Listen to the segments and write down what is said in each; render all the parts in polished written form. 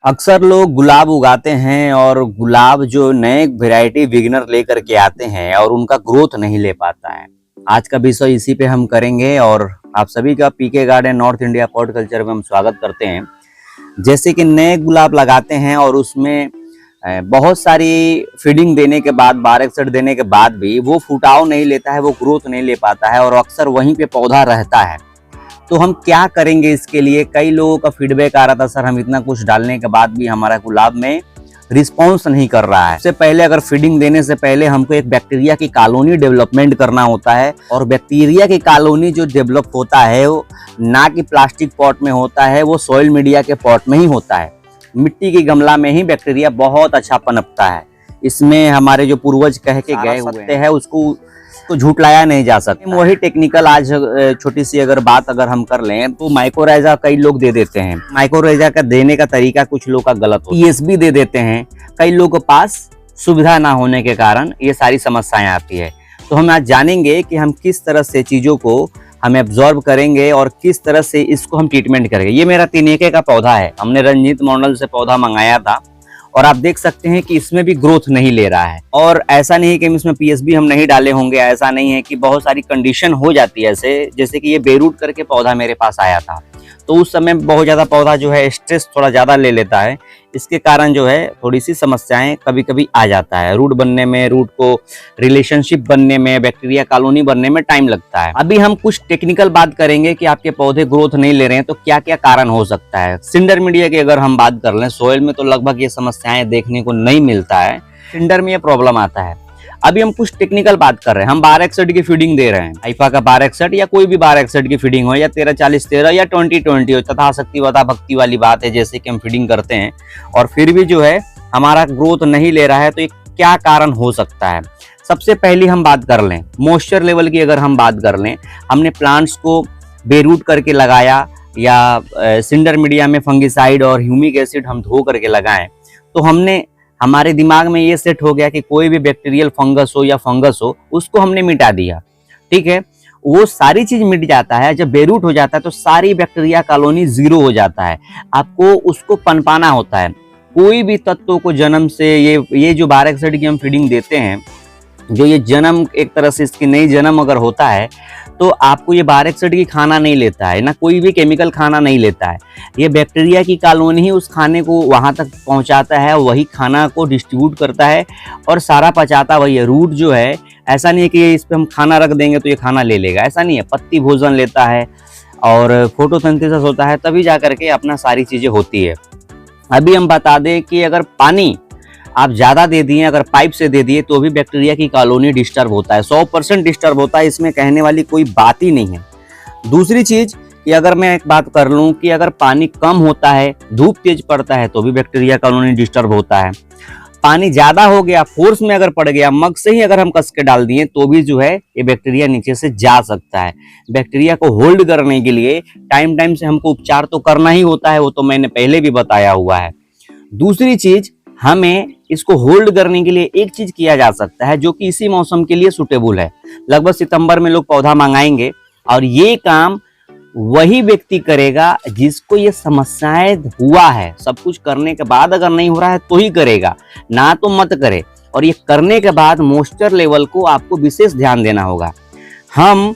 अक्सर लोग गुलाब उगाते हैं और गुलाब जो नए वैरायटी बिगिनर लेकर के आते हैं और उनका ग्रोथ नहीं ले पाता है। आज का विषय इसी पे हम करेंगे और आप सभी का PK garden north India pot culture में हम स्वागत करते हैं। जैसे कि नए गुलाब लगाते हैं और उसमें बहुत सारी फीडिंग देने के बाद 12 देने के बाद भी वो फुटाव नहीं लेता है, वो ग्रोथ नहीं ले पाता है और अक्सर वहीं पे पौधा रहता है। तो हम क्या करेंगे इसके लिए? कई लोगों का फीडबैक आ रहा था, सर हम इतना कुछ डालने के बाद भी हमारा गुलाब में रिस्पॉन्स नहीं कर रहा है। इससे पहले अगर फीडिंग देने से पहले हमको एक बैक्टीरिया की कॉलोनी डेवलपमेंट करना होता है और बैक्टीरिया की कॉलोनी जो डेवलप होता है वो ना कि प्लास्टिक पॉट में होता है, वो सॉइल मीडिया के पॉट में ही होता है। मिट्टी के गमला में ही बैक्टीरिया बहुत अच्छा पनपता है। इसमें हमारे जो पूर्वज कह के गए हुए हैं उसको झूठलाया नहीं जा सकता। वही टेक्निकल आज छोटी सी अगर बात हम कर लें तो माइक्रोराइजा कई लोग दे देते हैं। माइक्रोराइजा का देने का तरीका कुछ लोग का गलत होता है। टीएसबी दे देते हैं, कई लोगों के पास सुविधा ना होने के कारण ये सारी समस्याएं आती है। तो हम आज जानेंगे कि हम किस तरह से चीजों को हम एब्जॉर्ब करेंगे और किस तरह से इसको हम ट्रीटमेंट करेंगे। ये मेरा 3 एकड़ का पौधा है, हमने रंजीत मॉडल से पौधा मंगाया था और आप देख सकते हैं कि इसमें भी ग्रोथ नहीं ले रहा है। और ऐसा नहीं है कि इसमें पीएसबी हम नहीं डाले होंगे, ऐसा नहीं है कि बहुत सारी कंडीशन हो जाती है ऐसे। जैसे कि ये बेरूट करके पौधा मेरे पास आया था तो उस समय बहुत ज़्यादा पौधा जो है स्ट्रेस थोड़ा ज़्यादा ले लेता है। इसके कारण जो है थोड़ी सी समस्याएं कभी कभी आ जाता है। रूट बनने में, रूट को रिलेशनशिप बनने में, बैक्टीरिया कॉलोनी बनने में टाइम लगता है। अभी हम कुछ टेक्निकल बात करेंगे कि आपके पौधे ग्रोथ नहीं ले रहे हैं तो क्या क्या कारण हो सकता है। सिंडर मीडिया की अगर हम बात कर लें, सोयल में तो लगभग ये समस्याएं देखने को नहीं मिलता है, सिंडर में ये प्रॉब्लम आता है। अभी हम कुछ टेक्निकल बात कर रहे हैं। हम 1261 की फीडिंग दे रहे हैं, आइफा का 1261 या कोई भी 1261 की फीडिंग हो या 1340-13 या 20-20 हो, तथा शक्ति वथा भक्ति वाली बात है जैसे कि हम फीडिंग करते हैं और फिर भी जो है हमारा ग्रोथ नहीं ले रहा है। तो ये क्या कारण हो सकता है? सबसे पहली हम बात कर लें मॉइस्चर लेवल की। अगर हम बात कर लें, हमने प्लांट्स को बेरूट करके लगाया या सिंडर मीडिया में फंगिसाइड और ह्यूमिक एसिड हम धो करके लगाएं तो हमारे दिमाग में ये सेट हो गया कि कोई भी बैक्टीरियल फंगस हो या फंगस हो उसको हमने मिटा दिया। ठीक है, वो सारी चीज मिट जाता है। जब बेरूट हो जाता है तो सारी बैक्टीरिया कॉलोनी जीरो हो जाता है। आपको उसको पनपाना होता है। कोई भी तत्वों को जन्म से ये जो 1261 की हम फीडिंग देते हैं, जो ये जन्म एक तरह से इसकी नई जन्म अगर होता है तो आपको ये 1261 की खाना नहीं लेता है, ना कोई भी केमिकल खाना नहीं लेता है। ये बैक्टीरिया की कॉलोनी ही उस खाने को वहां तक पहुंचाता है, वही खाना को डिस्ट्रीब्यूट करता है और सारा पचाता वही है। रूट जो है ऐसा नहीं है कि इस पे हम खाना रख देंगे तो ये खाना ले लेगा, ऐसा नहीं है। पत्ती भोजन लेता है और फोटोसिंथेसिस होता है, तभी जा करके अपना सारी चीजें होती है। अभी हम बता दें कि अगर पानी आप ज़्यादा दे दिए, अगर पाइप से दे दिए तो भी बैक्टीरिया की कॉलोनी डिस्टर्ब होता है, 100% डिस्टर्ब होता है। इसमें कहने वाली कोई बात ही नहीं है। दूसरी चीज़ कि अगर मैं एक बात कर लूँ कि अगर पानी कम होता है, धूप तेज पड़ता है तो भी बैक्टीरिया कॉलोनी डिस्टर्ब होता है। पानी ज़्यादा हो गया, फोर्स में अगर पड़ गया, मग से ही अगर हम कस के डाल दिए तो भी जो है ये बैक्टीरिया नीचे से जा सकता है। बैक्टीरिया को होल्ड करने के लिए टाइम टाइम से हमको उपचार तो करना ही होता है, वो तो मैंने पहले भी बताया हुआ है। दूसरी चीज़, हमें इसको होल्ड करने के लिए एक चीज किया जा सकता है जो कि इसी मौसम के लिए सुटेबल है। लगभग सितंबर में लोग पौधा मंगाएंगे और ये काम वही व्यक्ति करेगा जिसको ये समस्याएं हुआ है। सब कुछ करने के बाद अगर नहीं हो रहा है तो ही करेगा, ना तो मत करे। और ये करने के बाद मॉइस्चर लेवल को आपको विशेष ध्यान देना होगा। हम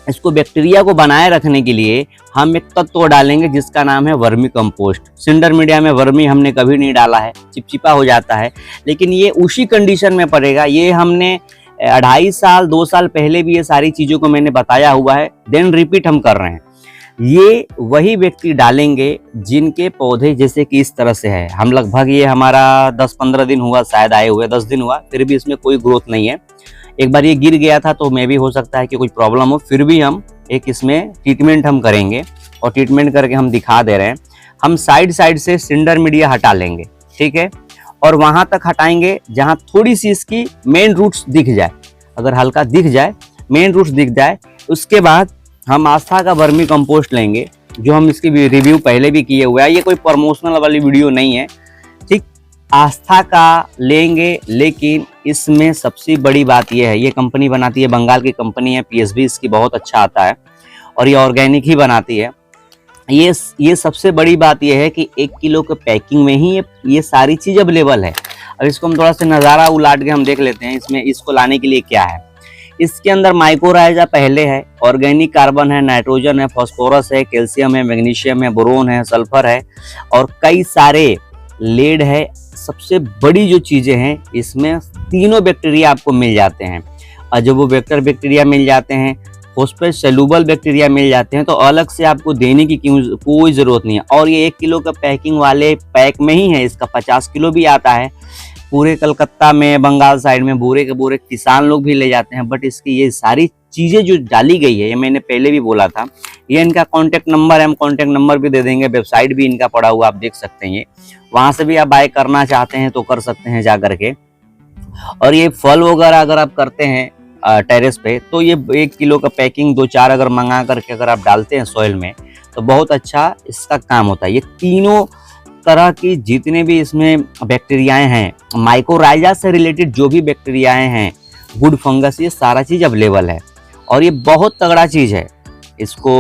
इसको बैक्टीरिया को बनाए रखने के लिए हम एक तत्व डालेंगे जिसका नाम है वर्मी कंपोस्ट। सिंडर मीडिया में वर्मी हमने कभी नहीं डाला है, चिपचिपा हो जाता है, लेकिन ये उसी कंडीशन में पड़ेगा। ये हमने 2.5 साल पहले भी ये सारी चीज़ों को मैंने बताया हुआ है, देन रिपीट हम कर रहे हैं। ये वही व्यक्ति डालेंगे जिनके पौधे जैसे कि इस तरह से है। हम लगभग ये हमारा 10-15 दिन हुआ, शायद आए हुए 10 दिन हुआ, फिर भी इसमें कोई ग्रोथ नहीं है। एक बार ये गिर गया था तो मे भी हो सकता है कि कुछ प्रॉब्लम हो, फिर भी हम एक इसमें ट्रीटमेंट हम करेंगे और ट्रीटमेंट करके हम दिखा दे रहे हैं। हम साइड से सिंडर मीडिया हटा लेंगे, ठीक है, और वहां तक हटाएंगे जहां थोड़ी सी इसकी मेन रूट्स दिख जाए। अगर हल्का दिख जाए, मेन रूट्स दिख जाए, उसके बाद हम आस्था का वर्मी कंपोस्ट लेंगे, जो हम इसकी रिव्यू पहले भी किए हुए हैं। ये कोई प्रमोशनल वाली वीडियो नहीं है, ठीक। आस्था का लेंगे, लेकिन इसमें सबसे बड़ी बात यह है, ये कंपनी बनाती है, बंगाल की कंपनी है, पीएसबी इसकी बहुत अच्छा आता है और ये ऑर्गेनिक ही बनाती है। ये सबसे बड़ी बात ये है कि 1 किलो के पैकिंग में ही ये सारी चीज अवेलेबल है। अब इसको हम थोड़ा सा नज़ारा उलाट के हम देख लेते हैं इसमें इसको लाने के लिए क्या है। इसके अंदर माइक्रोराइजा पहले है, ऑर्गेनिक कार्बन है, नाइट्रोजन है, फास्फोरस है, कैल्शियम है, मैग्नीशियम है, बोरोन है, सल्फर है और कई सारे लेड है। सबसे बड़ी जो चीज़ें हैं इसमें तीनों बैक्टीरिया आपको मिल जाते हैं। और जब वो वेक्टर बैक्टीरिया मिल जाते हैं, फॉस्फेट सेलुबल बैक्टीरिया मिल जाते हैं, तो अलग से आपको देने की कोई ज़रूरत नहीं है। और ये 1 किलो का पैकिंग वाले पैक में ही है, इसका 50 किलो भी आता है। पूरे कलकत्ता में, बंगाल साइड में बुरे के बुरे किसान लोग भी ले जाते हैं। बट इसकी ये सारी चीज़ें जो डाली गई है, ये मैंने पहले भी बोला था। ये इनका कॉन्टैक्ट नंबर है, हम कॉन्टैक्ट नंबर भी दे देंगे, वेबसाइट भी इनका पड़ा हुआ आप देख सकते हैं। वहाँ से भी आप बाय करना चाहते हैं तो कर सकते हैं जा करके। और ये फल वगैरह अगर आप करते हैं टेरेस पे, तो ये 1 किलो का पैकिंग 2-4 अगर मंगा करके अगर आप डालते हैं सॉइल में, तो बहुत अच्छा इसका काम होता है। ये तीनों तरह की जितने भी इसमें बैक्टीरियाएं हैं, माइक्रोराइजा से रिलेटेड जो भी बैक्टीरियाएं हैं, गुड फंगस, ये सारा चीज़ अवेलेबल है। और ये बहुत तगड़ा चीज़ है। इसको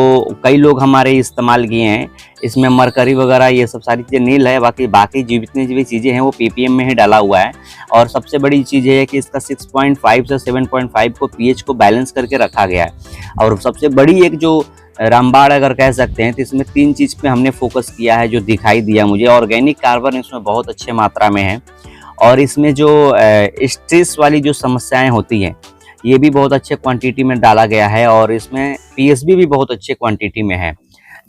कई लोग हमारे इस्तेमाल किए हैं। इसमें मरकरी वगैरह ये सब सारी चीज़ें नील है, बाकी जितनी भी चीज़ें हैं वो पीपीएम में ही डाला हुआ है। और सबसे बड़ी चीज़ है कि इसका 6.5 से 7.5 को पीएच को बैलेंस करके रखा गया है। और सबसे बड़ी एक जो रामबाड़ अगर कह सकते हैं, तो इसमें 3 चीज़ पे हमने फोकस किया है जो दिखाई दिया मुझे। ऑर्गेनिक कार्बन इसमें बहुत अच्छे मात्रा में है, और इसमें जो स्ट्रेस वाली जो समस्याएं होती हैं ये भी बहुत अच्छे क्वांटिटी में डाला गया है, और इसमें पीएसबी भी बहुत अच्छे क्वांटिटी में है।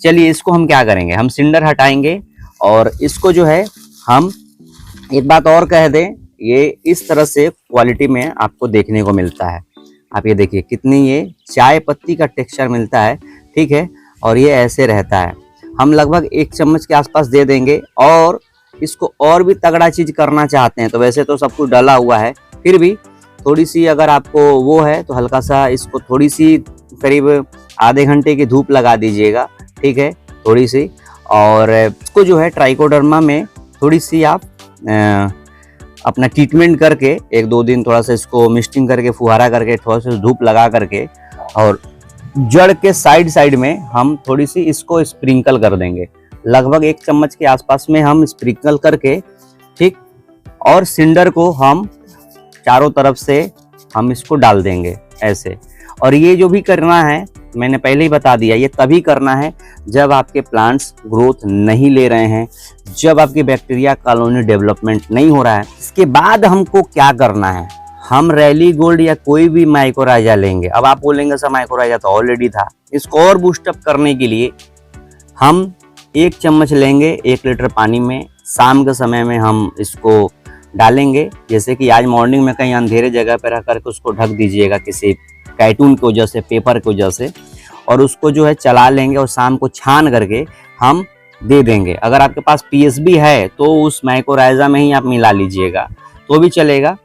चलिए इसको हम क्या करेंगे, हम सिंडर हटाएंगे और इसको जो है हम एक बात और कह दें, ये इस तरह से क्वालिटी में आपको देखने को मिलता है। आप ये देखिए कितनी ये चाय पत्ती का टेक्सचर मिलता है, ठीक है। और ये ऐसे रहता है। हम लगभग 1 चम्मच के आसपास दे देंगे। और इसको और भी तगड़ा चीज़ करना चाहते हैं तो वैसे तो सब कुछ डला हुआ है, फिर भी थोड़ी सी अगर आपको वो है तो हल्का सा इसको थोड़ी सी करीब आधे घंटे की धूप लगा दीजिएगा, ठीक है, थोड़ी सी। और इसको जो है ट्राइकोडर्मा में थोड़ी सी आप अपना ट्रीटमेंट करके 1-2 दिन थोड़ा सा इसको मिस्टिंग करके, फुहारा करके, थोड़ा सा धूप लगा करके, और जड़ के साइड में हम थोड़ी सी इसको स्प्रिंकल कर देंगे। लगभग 1 चम्मच के आसपास में हम स्प्रिंकल करके, ठीक। और सिंडर को हम चारों तरफ से हम इसको डाल देंगे ऐसे। और ये जो भी करना है मैंने पहले ही बता दिया, ये तभी करना है जब आपके प्लांट्स ग्रोथ नहीं ले रहे हैं, जब आपकी बैक्टीरिया कॉलोनी डेवलपमेंट नहीं हो रहा है। इसके बाद हमको क्या करना है, हम रैली गोल्ड या कोई भी माइक्रोराइजा लेंगे। अब आप बोलेंगे सर माइक्रोराइजा तो ऑलरेडी था। इसको और बूस्टअप करने के लिए हम 1 चम्मच लेंगे 1 लीटर पानी में, शाम के समय में हम इसको डालेंगे। जैसे कि आज मॉर्निंग में कहीं अंधेरे जगह पर रख करके उसको ढक दीजिएगा किसी कार्टून की वजह से, पेपर की वजह से, और उसको जो है चला लेंगे और शाम को छान करके हम दे देंगे। अगर आपके पास पीएसबी है तो उस माइक्रोराइजा में ही आप मिला लीजिएगा तो भी चलेगा।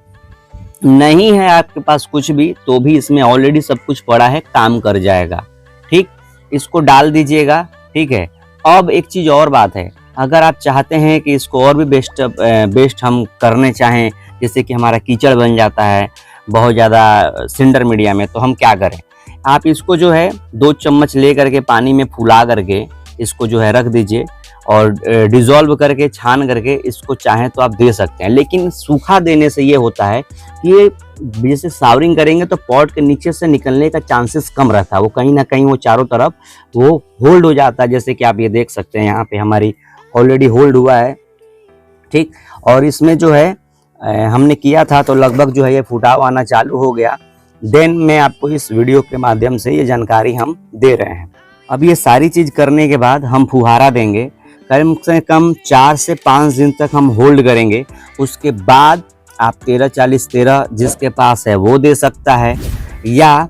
नहीं है आपके पास कुछ भी तो भी इसमें ऑलरेडी सब कुछ पड़ा है, काम कर जाएगा, ठीक। इसको डाल दीजिएगा, ठीक है। अब एक चीज़ और बात है, अगर आप चाहते हैं कि इसको और भी बेस्ट हम करने चाहें, जैसे कि हमारा कीचड़ बन जाता है बहुत ज़्यादा सिंडर मीडिया में, तो हम क्या करें, आप इसको जो है 2 चम्मच ले करके पानी में फुला करके इसको जो है रख दीजिए, और डिज़ोल्व करके छान करके इसको चाहें तो आप दे सकते हैं। लेकिन सूखा देने से ये होता है कि ये जैसे सावरिंग करेंगे तो पॉट के नीचे से निकलने का चांसेस कम रहता है, वो कहीं ना कहीं वो चारों तरफ वो होल्ड हो जाता है। जैसे कि आप ये देख सकते हैं यहाँ पे हमारी ऑलरेडी होल्ड हुआ है, ठीक। और इसमें जो है हमने किया था तो लगभग जो है ये फुटाव आना चालू हो गया। देन मैं आपको इस वीडियो के माध्यम से ये जानकारी हम दे रहे हैं। अब ये सारी चीज़ करने के बाद हम फुहारा देंगे, कम से कम 4 से 5 दिन तक हम होल्ड करेंगे। उसके बाद आप 13-40-13 जिसके पास है वो दे सकता है, या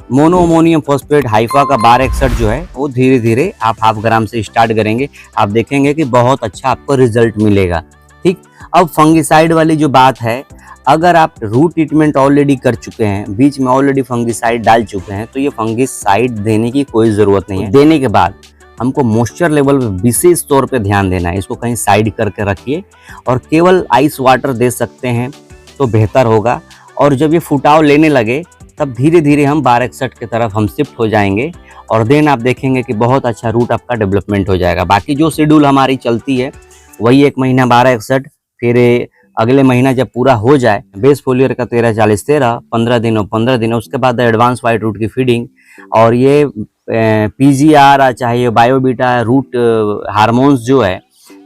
मोनो अमोनियम फॉस्फेट हाइफा का 1261 जो है वो धीरे धीरे आप 0.5 ग्राम से स्टार्ट करेंगे। आप देखेंगे कि बहुत अच्छा आपको रिजल्ट मिलेगा, ठीक। अब फंगिसाइड वाली जो बात है, अगर आप रूट ट्रीटमेंट ऑलरेडी कर चुके हैं, बीच में ऑलरेडी फंगिसाइड डाल चुके हैं, तो ये फंगिसाइड देने की कोई ज़रूरत नहीं है। देने के बाद हमको मॉइस्चर लेवल पे विशेष तौर पे ध्यान देना है। इसको कहीं साइड करके रखिए और केवल आइस वाटर दे सकते हैं तो बेहतर होगा। और जब ये फुटाव लेने लगे तब धीरे धीरे हम 1261 की तरफ हम शिफ्ट हो जाएंगे और देन आप देखेंगे कि बहुत अच्छा रूट आपका डेवलपमेंट हो जाएगा। बाकी जो शेड्यूल हमारी चलती है वही 1 महीना 1261, फिर अगले महीना जब पूरा हो जाए बेस फोलियर का 13-40-13, 15 दिन और 15 दिन, उसके बाद एडवांस वाइट रूट की फीडिंग। और ये पीजीआर चाहे ये बायोबीटा रूट हार्मोन्स जो है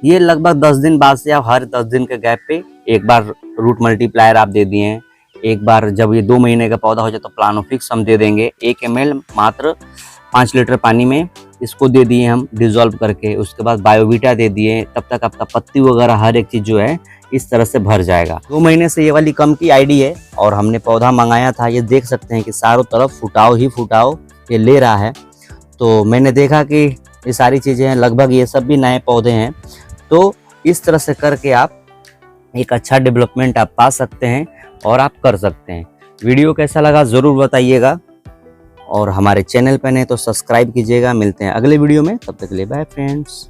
ये लगभग 10 दिन बाद से आप हर 10 दिन के गैप पे एक बार रूट मल्टीप्लायर आप दे दिए हैं। एक बार जब ये 2 महीने का पौधा हो जाए तो प्लानोफिक्स हम दे देंगे 1 ml मात्र 5 लीटर पानी में, इसको दे दिए हम डिजोल्व करके। उसके बाद बायोबीटा दे दिए, तब तक आपका पत्ती वगैरह हर एक चीज़ जो है इस तरह से भर जाएगा। 2 महीने से ये वाली कम की आईडी है और हमने पौधा मंगाया था। ये देख सकते हैं कि चारों तरफ फुटाव ही फुटाव ये ले रहा है। तो मैंने देखा कि ये सारी चीज़ें हैं, लगभग ये सब भी नए पौधे हैं। तो इस तरह से करके आप एक अच्छा डेवलपमेंट आप पा सकते हैं और आप कर सकते हैं। वीडियो कैसा लगा ज़रूर बताइएगा और हमारे चैनल पर नहीं तो सब्सक्राइब कीजिएगा। मिलते हैं अगले वीडियो में, तब तक के लिए बाय फ्रेंड्स।